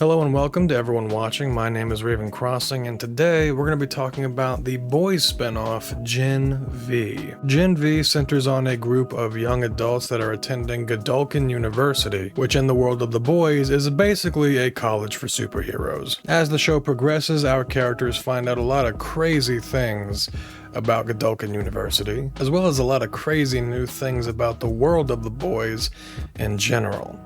Hello and welcome to everyone watching. My name is Raven Crossing, and today we're going to be talking about the boys spinoff, Gen V. Gen V centers on a group of young adults that are attending Godolphin University, which in the world of the boys is basically a college for superheroes. As the show progresses, our characters find out a lot of crazy things about Godolphin University, as well as a lot of crazy new things about the world of the boys in general.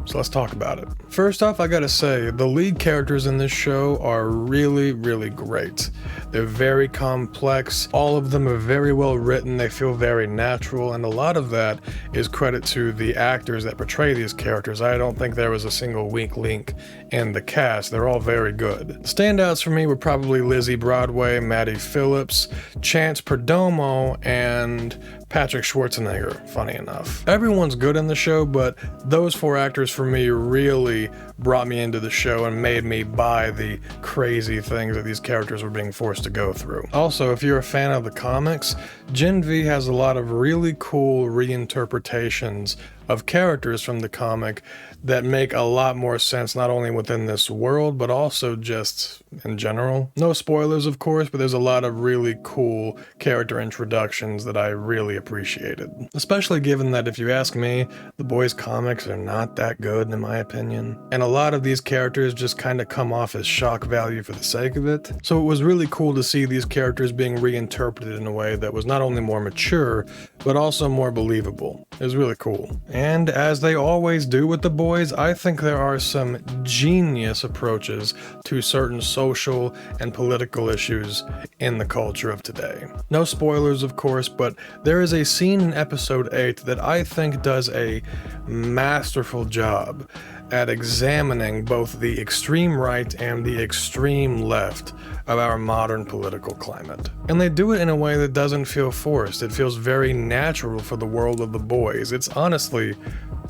So let's talk about it. First off, I gotta say, the lead characters in this show are really great. They're very complex, all of them are very well written, they feel very natural, and a lot of that is credit to the actors that portray these characters. I don't think there was a single weak link in the cast, they're all very good. Standouts for me were probably Lizzie Broadway, Maddie Phillips, Chance Perdomo, and Patrick Schwarzenegger, funny enough. Everyone's good in the show, but those four actors for me really brought me into the show and made me buy the crazy things that these characters were being forced to go through. Also, if you're a fan of the comics, Gen V has a lot of really cool reinterpretations of characters from the comic that make a lot more sense not only within this world, but also just in general. No spoilers, of course, but there's a lot of really cool character introductions that I really appreciated. Especially given that, if you ask me, the boys' comics are not that good in my opinion. And a lot of these characters just kind of come off as shock value for the sake of it. So it was really cool to see these characters being reinterpreted in a way that was not only more mature, but also more believable. It was really cool. And as they always do with the boys, I think there are some genius approaches to certain social and political issues in the culture of today. No spoilers, of course, but there is a scene in episode 8 that I think does a masterful job at examining both the extreme right and the extreme left of our modern political climate. And they do it in a way that doesn't feel forced. It feels very natural for the world of the boys. It's honestly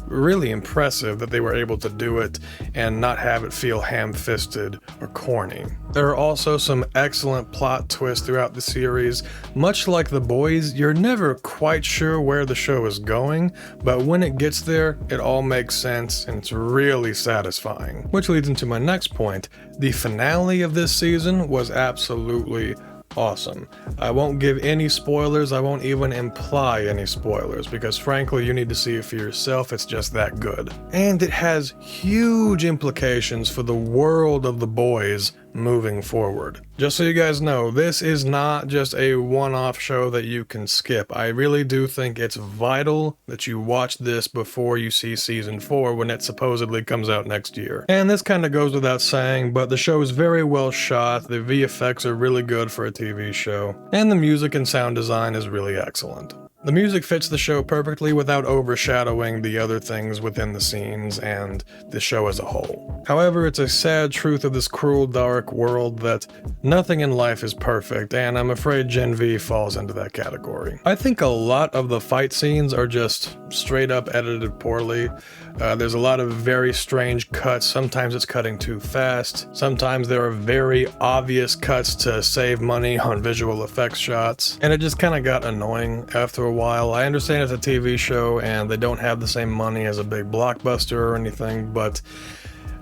really impressive that they were able to do it and not have it feel ham-fisted or corny. There are also some excellent plot twists throughout the series. Much like The Boys, you're never quite sure where the show is going, but when it gets there, it all makes sense and it's really satisfying. Which leads into my next point. The finale of this season was absolutely awesome. I won't give any spoilers, I won't even imply any spoilers, because frankly you need to see it for yourself, it's just that good. And it has huge implications for the world of the boys moving forward. Just so you guys know, this is not just a one-off show that you can skip. I really do think it's vital that you watch this before you see season 4 when it supposedly comes out next year. And this kind of goes without saying, but the show is very well shot, the VFX are really good for a TV show, and the music and sound design is really excellent. The music fits the show perfectly without overshadowing the other things within the scenes and the show as a whole. However, it's a sad truth of this cruel, dark world that nothing in life is perfect, and I'm afraid Gen V falls into that category. I think a lot of the fight scenes are just straight up edited poorly. There's a lot of very strange cuts. Sometimes it's cutting too fast. Sometimes there are very obvious cuts to save money on visual effects shots. And it just kind of got annoying after a while. I understand it's a TV show and they don't have the same money as a big blockbuster or anything, but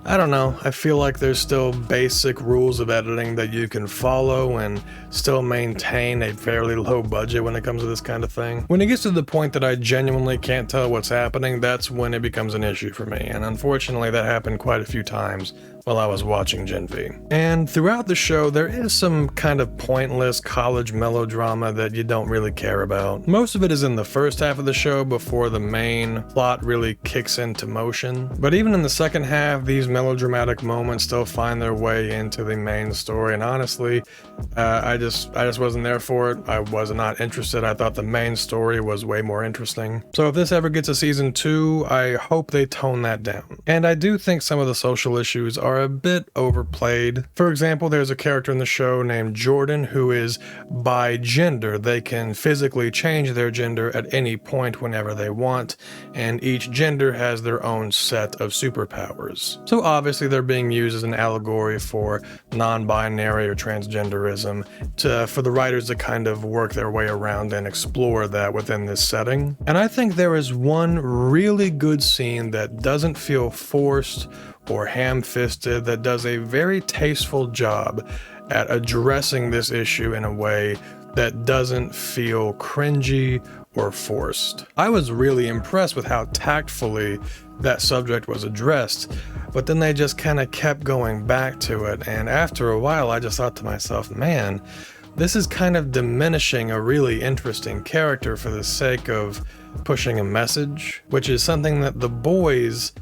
I don't know, I feel like there's still basic rules of editing that you can follow and still maintain a fairly low budget when it comes to this kind of thing. When it gets to the point that I genuinely can't tell what's happening, that's when it becomes an issue for me, and unfortunately that happened quite a few times while I was watching Gen V. And throughout the show, there is some kind of pointless college melodrama that you don't really care about. Most of it is in the first half of the show before the main plot really kicks into motion. But even in the second half, these melodramatic moments still find their way into the main story, and honestly, I just wasn't there for it. I was not interested. I thought the main story was way more interesting. So if this ever gets a season 2, I hope they tone that down. And I do think some of the social issues are a bit overplayed. For example, there's a character in the show named Jordan who is bi gender. They can physically change their gender at any point whenever they want, and each gender has their own set of superpowers. So obviously they're being used as an allegory for non-binary or transgenderism for the writers to kind of work their way around and explore that within this setting. And I think there is one really good scene that doesn't feel forced or ham-fisted that does a very tasteful job at addressing this issue in a way that doesn't feel cringy or forced. I was really impressed with how tactfully that subject was addressed, but then they just kind of kept going back to it, and after a while I just thought to myself, man, this is kind of diminishing a really interesting character for the sake of pushing a message, which is something that The Boys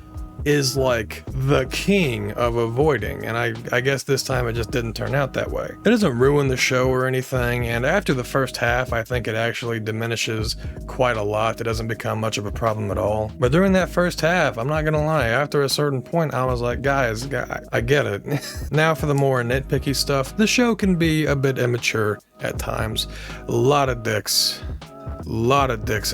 is like the king of avoiding, and I guess this time it just didn't turn out that way. It doesn't ruin the show or anything, and after the first half I think it actually diminishes quite a lot. It doesn't become much of a problem at all. But during that first half, I'm not gonna lie, after a certain point I was like, guys, I get it. Now for the more nitpicky stuff, the show can be a bit immature at times. A lot of dicks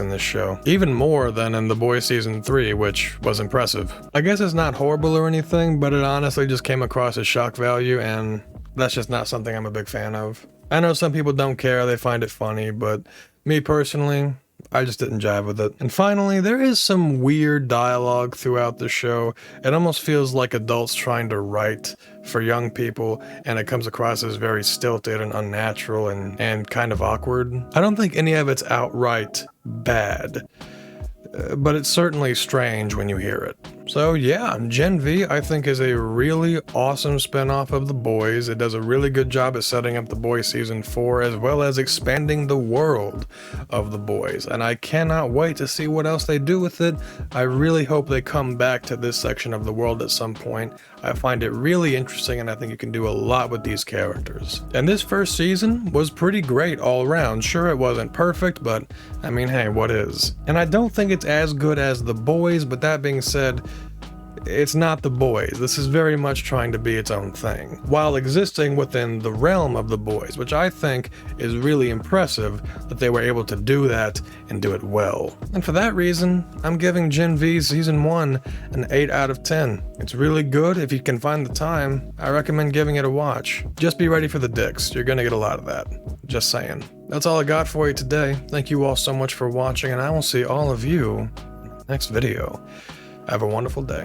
in this show. Even more than in The Boys Season 3, which was impressive. I guess it's not horrible or anything, but it honestly just came across as shock value, and that's just not something I'm a big fan of. I know some people don't care, they find it funny, but me personally, I just didn't jive with it. And finally, there is some weird dialogue throughout the show. It almost feels like adults trying to write for young people, and it comes across as very stilted and unnatural and kind of awkward. I don't think any of it's outright bad, but it's certainly strange when you hear it. So yeah, Gen V I think is a really awesome spinoff of The Boys. It does a really good job at setting up The Boys Season 4 as well as expanding the world of The Boys, and I cannot wait to see what else they do with it. I really hope they come back to this section of the world at some point. I find it really interesting, and I think you can do a lot with these characters. And this first season was pretty great all around. Sure, it wasn't perfect, but I mean, hey, what is? And I don't think it's as good as The Boys, but that being said, it's not The Boys. This is very much trying to be its own thing, while existing within the realm of The Boys, which I think is really impressive that they were able to do that and do it well. And for that reason, I'm giving Gen V Season 1 an 8 out of 10. It's really good. If you can find the time, I recommend giving it a watch. Just be ready for the dicks. You're gonna get a lot of that. Just saying. That's all I got for you today. Thank you all so much for watching, and I will see all of you in the next video. Have a wonderful day.